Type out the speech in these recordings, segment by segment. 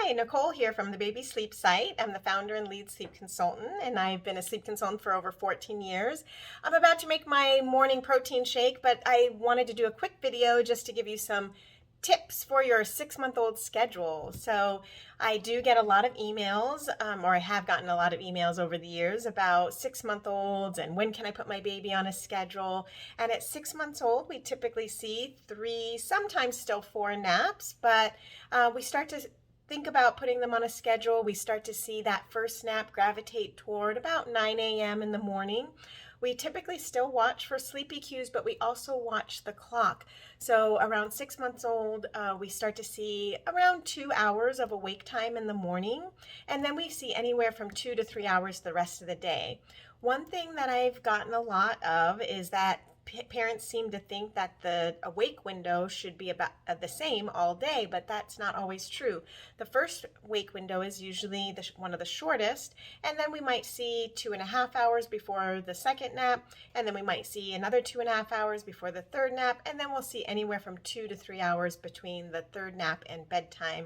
Hi, Nicole here from the Baby Sleep site. I'm the founder and lead sleep consultant, and I've been a sleep consultant for over 14 years. I'm about to make my morning protein shake, but I wanted to do a quick video just to give you some tips for your 6-month-old schedule. So I do get a lot of emails, or I have gotten a lot of emails over the years about 6-month-olds and when can I put my baby on a schedule. And at 6 months old, we typically see 3, sometimes still 4 naps, but we start to think about putting them on a schedule. We start to see that first nap gravitate toward about 9 a.m. in the morning. We typically still watch for sleepy cues, but we also watch the clock. So around 6 months old, we start to see around 2 hours of awake time in the morning, and then we see anywhere from 2 to 3 hours the rest of the day. One thing that I've gotten a lot of is that parents seem to think that the awake window should be about the same all day, but that's not always true. The first wake window is usually one of the shortest, and then we might see 2.5 hours before the second nap, and then we might see another 2.5 hours before the third nap, and then we'll see anywhere from 2 to 3 hours between the third nap and bedtime.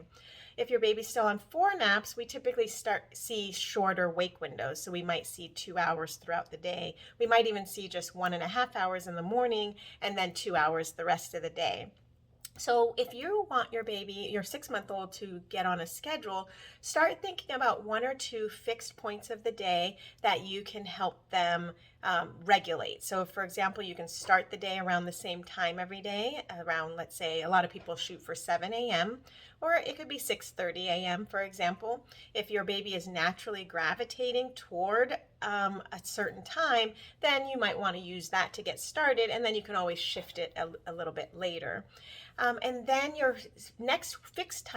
If your baby's still on 4 naps, we typically see shorter wake windows. So we might see 2 hours throughout the day. We might even see just 1.5 hours in the morning and then 2 hours the rest of the day. So if you want your baby, your 6-month-old, to get on a schedule, start thinking about 1 or 2 fixed points of the day that you can help them regulate. So for example, you can start the day around the same time every day, around, let's say, a lot of people shoot for 7 a.m. or it could be 6:30 a.m. for example. If your baby is naturally gravitating toward a certain time, then you might want to use that to get started, and then you can always shift it a little bit later. And then your next fixed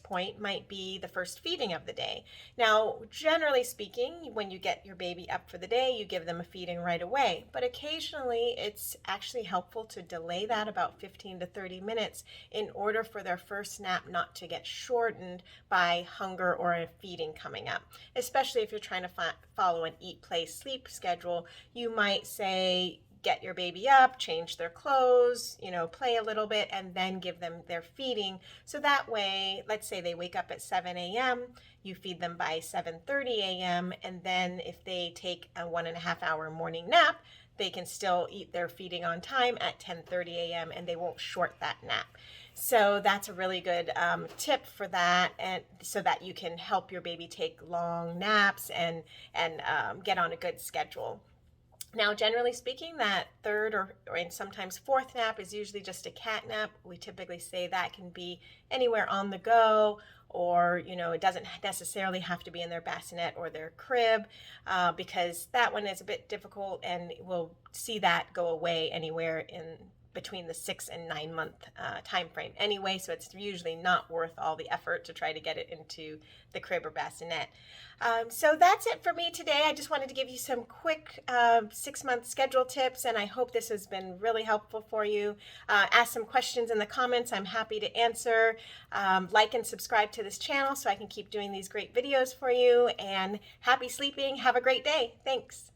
point might be the first feeding of the day. Now, generally speaking, when you get your baby up for the day, you give them a feeding right away. But occasionally, it's actually helpful to delay that about 15 to 30 minutes in order for their first nap not to get shortened by hunger or a feeding coming up. Especially if you're trying to follow an eat, play, sleep schedule, you might say, get your baby up, change their clothes, play a little bit, and then give them their feeding. So that way, let's say they wake up at 7 a.m., you feed them by 7:30 a.m., and then if they take a 1.5 hour morning nap, they can still eat their feeding on time at 10:30 a.m. and they won't short that nap. So that's a really good tip for that, and so that you can help your baby take long naps and get on a good schedule. Now, generally speaking, that third or and sometimes fourth nap is usually just a cat nap. We typically say that can be anywhere on the go, or it doesn't necessarily have to be in their bassinet or their crib, because that one is a bit difficult, and we'll see that go away anywhere in between the 6 and 9 month time frame anyway, so it's usually not worth all the effort to try to get it into the crib or bassinet. So that's it for me today. I just wanted to give you some quick 6-month schedule tips, and I hope this has been really helpful for you. Ask some questions in the comments. I'm happy to answer. Like and subscribe to this channel so I can keep doing these great videos for you, and happy sleeping. Have a great day. Thanks.